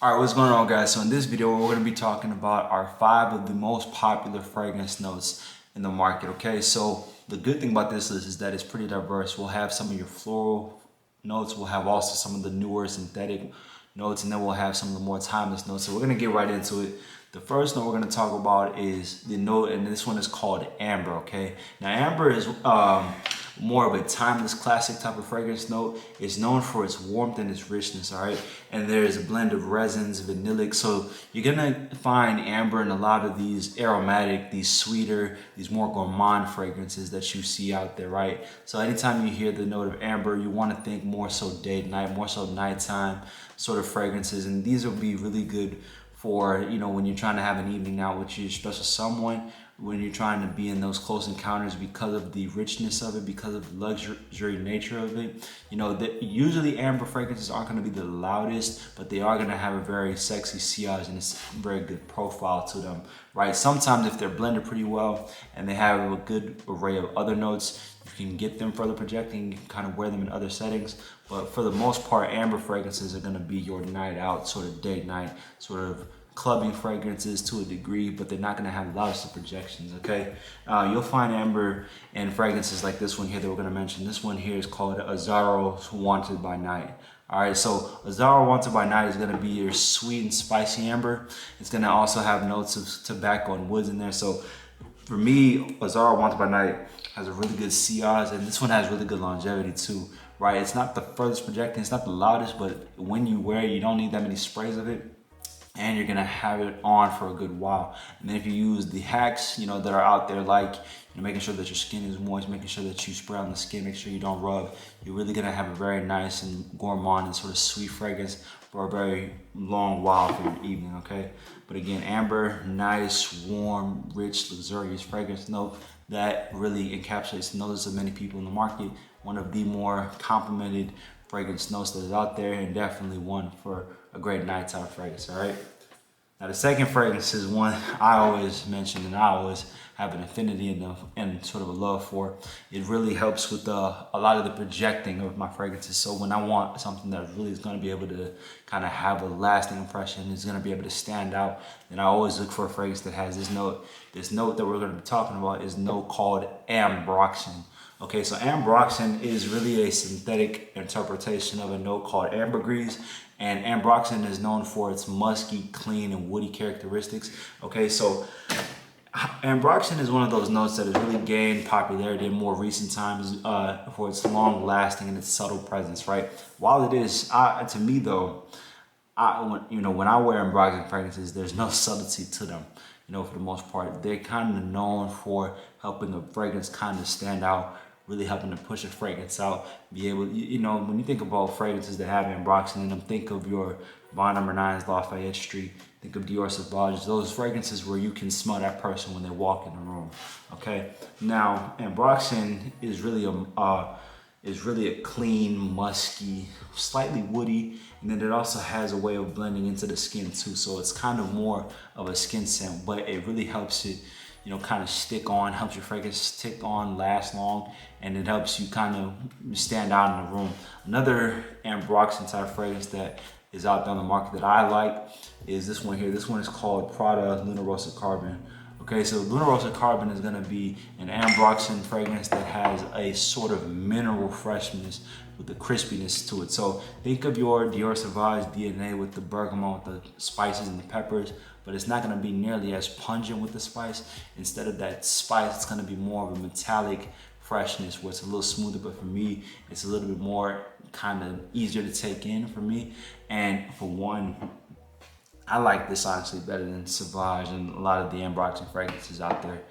Alright, what's going on, guys? So in this video, we're going to be talking about our 5 of the most popular fragrance notes in the market, okay? So the good thing about this list is that it's pretty diverse. We'll have some of your floral notes, we'll have also some of the newer synthetic notes, and then we'll have some of the more timeless notes. So we're going to get right into it. The first note we're going to talk about is the note, and this one is called Amber, okay? Now, Amber is more of a timeless classic type of fragrance note. It's known for its warmth and its richness, all right? And there's a blend of resins, vanillic. So you're gonna find amber in a lot of these aromatic, these sweeter, these more gourmand fragrances that you see out there, right? So anytime you hear the note of amber, you wanna think more so date night, more so nighttime sort of fragrances. And these will be really good for, when you're trying to have an evening out with your special someone, when you're trying to be in those close encounters because of the richness of it, because of the luxury nature of it. Usually amber fragrances aren't going to be the loudest, but they are going to have a very sexy sillage and a very good profile to them, right? Sometimes if they're blended pretty well and they have a good array of other notes, you can get them further projecting, you can kind of wear them in other settings. But for the most part, amber fragrances are going to be your night out, sort of date night, sort of clubbing fragrances to a degree, but they're not going to have lots of projections, okay? You'll find amber in fragrances like this one here that we're going to mention. This one here is called Azzaro's Wanted by Night. All right, so Azzaro Wanted by Night is going to be your sweet and spicy amber. It's going to also have notes of tobacco and woods in there. So for me, Azzaro Wanted by Night has a really good sillage, and this one has really good longevity too, right? It's not the furthest projecting, it's not the loudest, but when you wear it, you don't need that many sprays of it, and you're gonna have it on for a good while. And then if you use the hacks, that are out there, like making sure that your skin is moist, making sure that you spray on the skin, make sure you don't rub, you're really gonna have a very nice and gourmand and sort of sweet fragrance for a very long while for your evening, okay? But again, amber, nice, warm, rich, luxurious fragrance note that really encapsulates the notes of many people in the market. One of the more complimented fragrance notes that is out there, and definitely one for a great nighttime fragrance, all right? Now the second fragrance is one I always mention and I always have an affinity and sort of a love for. It really helps with a lot of the projecting of my fragrances. So when I want something that really is going to be able to kind of have a lasting impression, is going to be able to stand out, then I always look for a fragrance that has this note. This note that we're going to be talking about is a note called Ambroxan. Okay, so Ambroxan is really a synthetic interpretation of a note called ambergris, and Ambroxan is known for its musky, clean, and woody characteristics. Okay, so Ambroxan is one of those notes that has really gained popularity in more recent times for its long lasting and its subtle presence, right? While it is, to me though, when I wear Ambroxan fragrances, there's no subtlety to them. For the most part, they're kind of known for helping a fragrance kind of stand out, really helping to push a fragrance out, be able, when you think about fragrances that have Ambroxan in them, think of your Von Number 9's Lafayette Street, think of Dior Sauvage, those fragrances where you can smell that person when they walk in the room, okay? Now, Ambroxan is really a clean, musky, slightly woody, and then it also has a way of blending into the skin too. So it's kind of more of a skin scent, but it really helps it, kind of stick on, helps your fragrance stick on, last long, and it helps you kind of stand out in the room. Another Ambroxan type fragrance that is out there on the market that I like is this one here. This one is called Prada Luna Rossa Carbon. Okay, so Luna Rossa Carbon is gonna be an Ambroxan fragrance that has a sort of mineral freshness with the crispiness to it. So think of your Dior Sauvage DNA with the bergamot, with the spices and the peppers, but it's not gonna be nearly as pungent with the spice. Instead of that spice, it's gonna be more of a metallic freshness where it's a little smoother, but for me, it's a little bit more kind of easier to take in for me. And for one, I like this honestly better than Sauvage and a lot of the Ambroxan fragrances out there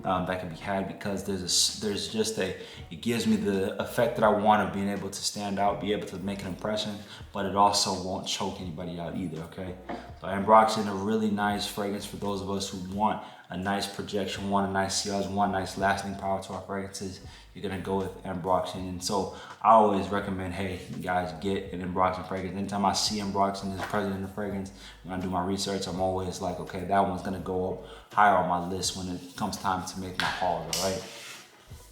that can be had, because it gives me the effect that I want of being able to stand out, be able to make an impression, but it also won't choke anybody out either, okay? So Ambroxan, a really nice fragrance for those of us who want a nice projection, want a nice sillage, want nice lasting power to our fragrances. You're gonna go with Ambroxan. And so I always recommend, hey guys, get an Ambroxan fragrance. Anytime I see Ambroxan is present in the fragrance, when I do my research, I'm always like, okay, that one's gonna go up higher on my list when it comes time to make my haul, all right?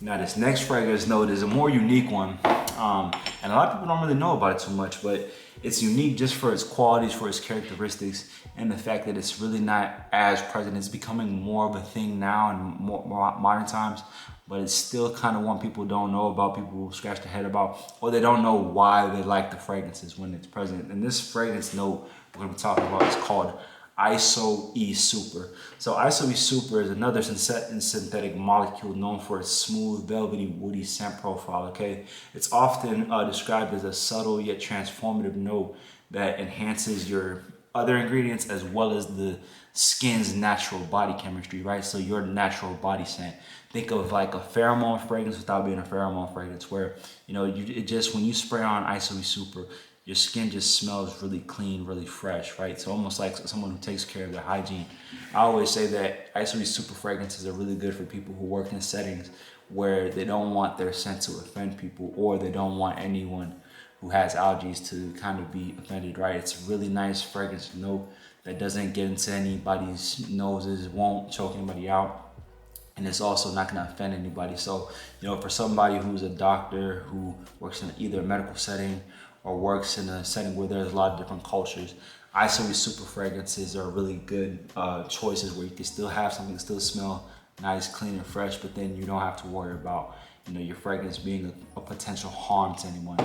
Now this next fragrance note is a more unique one. And a lot of people don't really know about it too much, but it's unique just for its qualities, for its characteristics, and the fact that it's really not as present. It's becoming more of a thing now in more modern times, but it's still kind of one people don't know about, people scratch their head about, or they don't know why they like the fragrances when it's present. And this fragrance note we're gonna be talking about is called Iso E Super. So Iso E Super is another synthetic molecule known for its smooth, velvety, woody scent profile, okay? It's often described as a subtle yet transformative note that enhances your other ingredients as well as the skin's natural body chemistry, right? So your natural body scent. Think of like a pheromone fragrance without being a pheromone fragrance, where, you know, it just, when you spray on Iso E Super, your skin just smells really clean, really fresh, right? So almost like someone who takes care of their hygiene. I always say that Iso E Super fragrances are really good for people who work in settings where they don't want their scent to offend people, or they don't want anyone who has allergies to kind of be offended, right? It's a really nice fragrance note that doesn't get into anybody's noses, won't choke anybody out, and it's also not going to offend anybody. So, you know, for somebody who's a doctor who works in either a medical setting or works in a setting where there's a lot of different cultures, Iso E Super fragrances are really good choices where you can still have something still smell nice, clean, and fresh, but then you don't have to worry about, you know, your fragrance being a potential harm to anyone.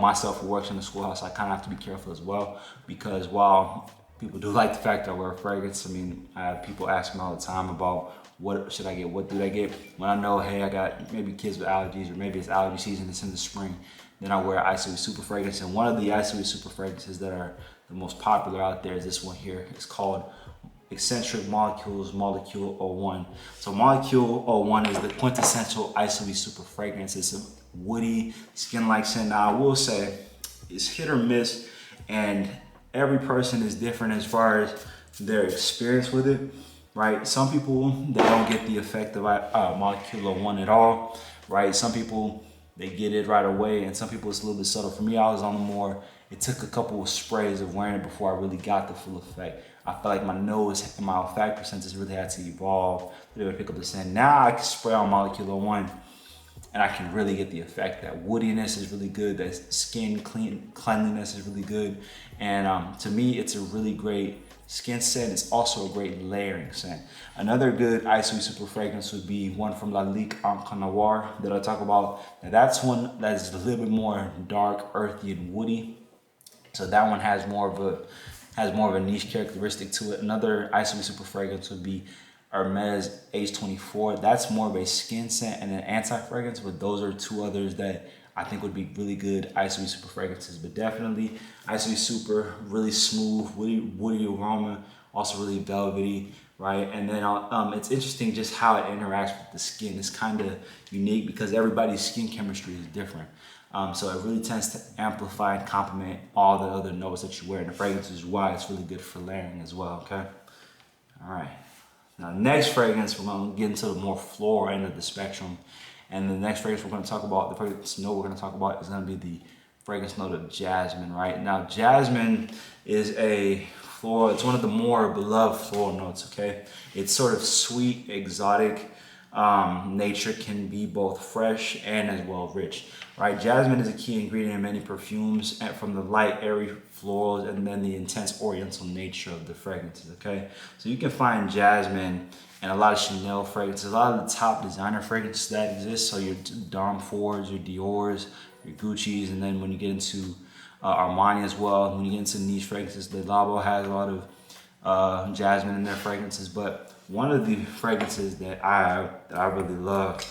Myself, who works in the schoolhouse, I kind of have to be careful as well, because while people do like the fact that I wear a fragrance, I mean, I have people ask me all the time about what should I get, what do I get? When I know, hey, I got maybe kids with allergies, or maybe it's allergy season, it's in the spring, then I wear Iso E Super fragrance. And one of the Iso E Super fragrances that are the most popular out there is this one here. It's called Eccentric Molecules Molecule 01. So Molecule 01 is the quintessential Iso E Super fragrance. It's a woody, skin-like scent. Now, I will say it's hit or miss, and every person is different as far as their experience with it, right? Some people, they don't get the effect of Molecule 01 at all, right? Some people, they get it right away, and some people it's a little bit subtle. For me, I was on the more, it took a couple of sprays of wearing it before I really got the full effect. I felt like my nose and my olfactory senses really had to evolve to be able to pick up the scent. Now I can spray on Molecule 01 and I can really get the effect. That woodiness is really good. That skin cleanliness is really good. And to me, it's a really great skin scent. It's also a great layering scent. Another good Iso E Super fragrance would be one from Lalique Encre Noir that I talk about. Now that's one that's a little bit more dark, earthy, and woody. So that one has more of a niche characteristic to it. Another Iso E Super fragrance would be Hermes H24. That's more of a skin scent and an anti-fragrance, but those are two others that I think would be really good Iso E Super fragrances. But definitely Iso E Super, really smooth, woody aroma, also really velvety, right? And then it's interesting just how it interacts with the skin. It's kind of unique because everybody's skin chemistry is different. So it really tends to amplify and complement all the other notes that you wear in the fragrance, is why it's really good for layering as well, okay? All right. Now, next fragrance, we're going to get into the more floral end of the spectrum. And the next fragrance we're going to talk about, the fragrance note we're going to talk about is going to be the fragrance note of jasmine, right? Now, jasmine is a floral, it's one of the more beloved floral notes, okay? It's sort of sweet, exotic. Nature can be both fresh and as well rich, right? Jasmine is a key ingredient in many perfumes, and from the light, airy florals, and then the intense oriental nature of the fragrances, okay? So you can find jasmine in a lot of Chanel fragrances, a lot of the top designer fragrances that exist. So your Dom Fords, your Dior's, your Gucci's, and then when you get into Armani as well, when you get into niche fragrances, Le Labo has a lot of jasmine in their fragrances. But one of the fragrances that I really love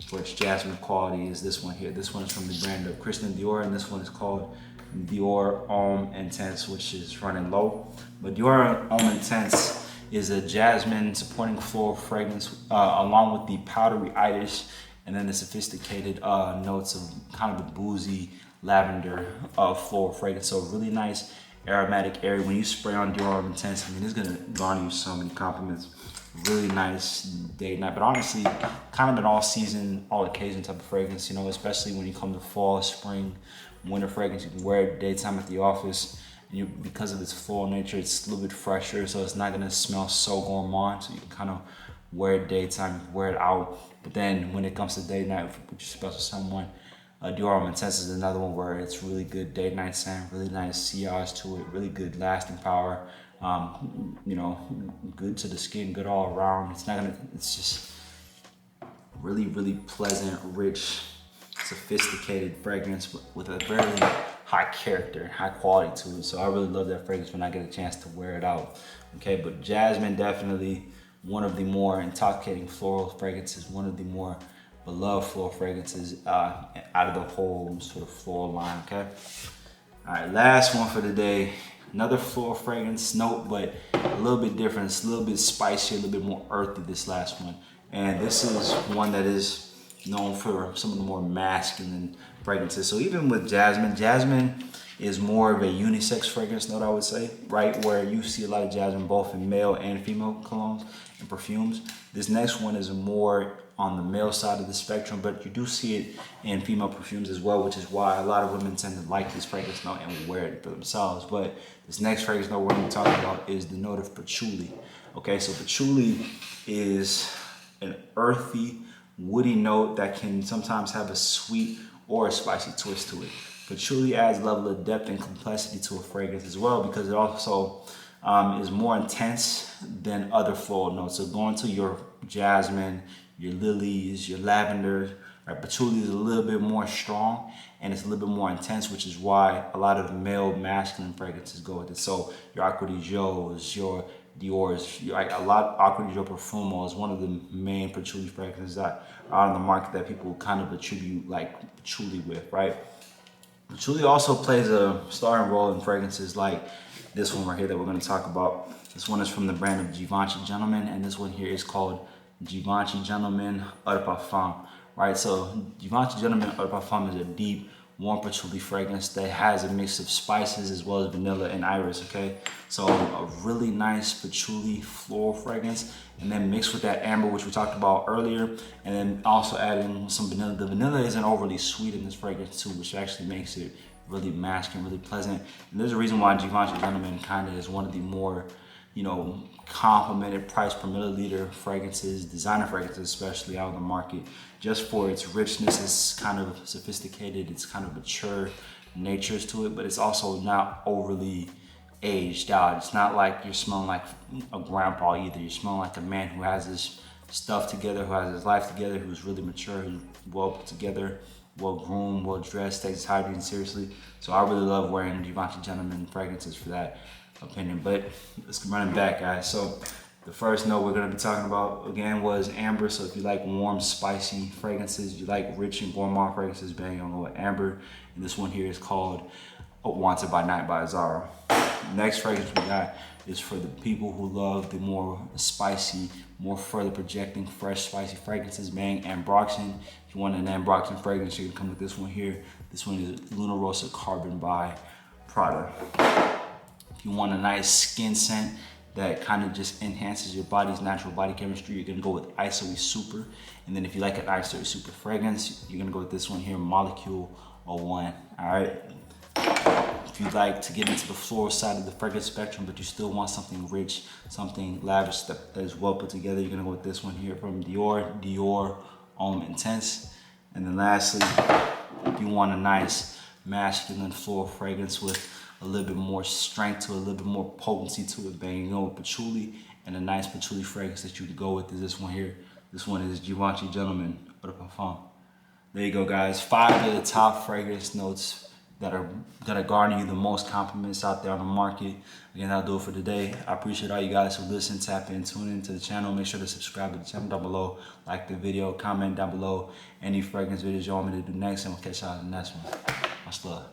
for its jasmine quality is this one here. This one is from the brand of Christian Dior, and this one is called Dior Homme Intense, which is running low. But Dior Homme Intense is a jasmine supporting floral fragrance along with the powdery itis and then the sophisticated notes of kind of a boozy lavender floral fragrance. So really nice aromatic area. When you spray on Dior Homme Intense, I mean, it's gonna garner you so many compliments. Really nice day and night, but honestly, kind of an all season, all occasion type of fragrance, you know, especially when you come to fall, spring, winter fragrance. You can wear it daytime at the office. And because of its floral nature, it's a little bit fresher, so it's not gonna smell so gourmand. So you can kind of wear it daytime, wear it out. But then when it comes to day and night with your special someone, Dior Homme Intense is another one where it's really good day night scent, really nice CRs to it, really good lasting power. You know, good to the skin, good all around. It's just really, really pleasant, rich, sophisticated fragrance with a very high character, high quality to it. So I really love that fragrance when I get a chance to wear it out. Okay, but Jasmine, definitely one of the more intoxicating floral fragrances, one of the more beloved floral fragrances out of the whole sort of floral line, okay? All right, last one for the day. Another floral fragrance note, but a little bit different. It's a little bit spicier, a little bit more earthy, this last one. And this is one that is known for some of the more masculine fragrances. So even with Jasmine, Jasmine is more of a unisex fragrance note, I would say, right? Where you see a lot of Jasmine both in male and female colognes and perfumes. This next one is more on the male side of the spectrum, but you do see it in female perfumes as well, which is why a lot of women tend to like this fragrance note and wear it for themselves. But this next fragrance note we're going to be talking about is the note of patchouli. Okay, so patchouli is an earthy, woody note that can sometimes have a sweet or a spicy twist to it. Patchouli adds a level of depth and complexity to a fragrance as well, because it also is more intense than other floral notes. So going to your jasmine, your lilies, your lavender, right? Patchouli is a little bit more strong and it's a little bit more intense, which is why a lot of male masculine fragrances go with it. So your Acqua di Gios, your Dior's, like a lot of Acqua di Gio Profumo is one of the main patchouli fragrances that are on the market that people kind of attribute like patchouli with, right? Patchouli also plays a starring role in fragrances like this one right here that we're going to talk about. This one is from the brand of Givenchy Gentleman, and this one here is called Givenchy Gentleman Eau de Parfum, right? So Givenchy Gentleman Eau de Parfum is a deep, warm patchouli fragrance that has a mix of spices as well as vanilla and iris, okay? So a really nice patchouli floral fragrance, and then mixed with that amber, which we talked about earlier, and then also adding some vanilla. The vanilla isn't overly sweet in this fragrance too, which actually makes it really masculine, really pleasant. And there's a reason why Givenchy Gentleman kind of is one of the more, you know, complimented price per milliliter fragrances, designer fragrances especially, out on the market, just for its richness. It's kind of sophisticated, it's kind of mature natures to it, but it's also not overly aged out. It's not like you're smelling like a grandpa either. You're smelling like a man who has his stuff together, who has his life together, who's really mature, who's well put together, well groomed, well dressed, takes his hygiene seriously. So I really love wearing Givenchy Gentleman fragrances for that opinion. But let's run it back, guys. So the first note we're going to be talking about again was amber. So if you like warm, spicy fragrances, you like rich and gourmand fragrances, bang, you're gonna go with amber. And this one here is called Wanted by Night by Zara. Next fragrance we got is for the people who love the more spicy, more further projecting, fresh, spicy fragrances, bang, Ambroxan. If you want an Ambroxan fragrance, you're gonna come with this one here. This one is Luna Rosa Carbon by Prada. If you want a nice skin scent that kind of just enhances your body's natural body chemistry, you're gonna go with Isoe Super. And then if you like an Isoe Super fragrance, you're gonna go with this one here, Molecule 01, all right? If you'd like to get into the floral side of the fragrance spectrum, but you still want something rich, something lavish that is well put together, you're gonna go with this one here from Dior Homme Intense. And then lastly, if you want a nice masculine floral fragrance with a little bit more strength to it, a little bit more potency to it, bang, you know, with patchouli, and a nice patchouli fragrance that you could go with is this one here. This one is Givenchy Gentleman Eau de Parfum. There you go, guys. 5 of the top fragrance notes that are gonna garner you the most compliments out there on the market. Again, that'll do it for today. I appreciate all you guys who listen, tap in, tune into the channel. Make sure to subscribe to the channel down below, like the video, comment down below any fragrance videos you want me to do next, and we'll catch y'all in the next one. Much love.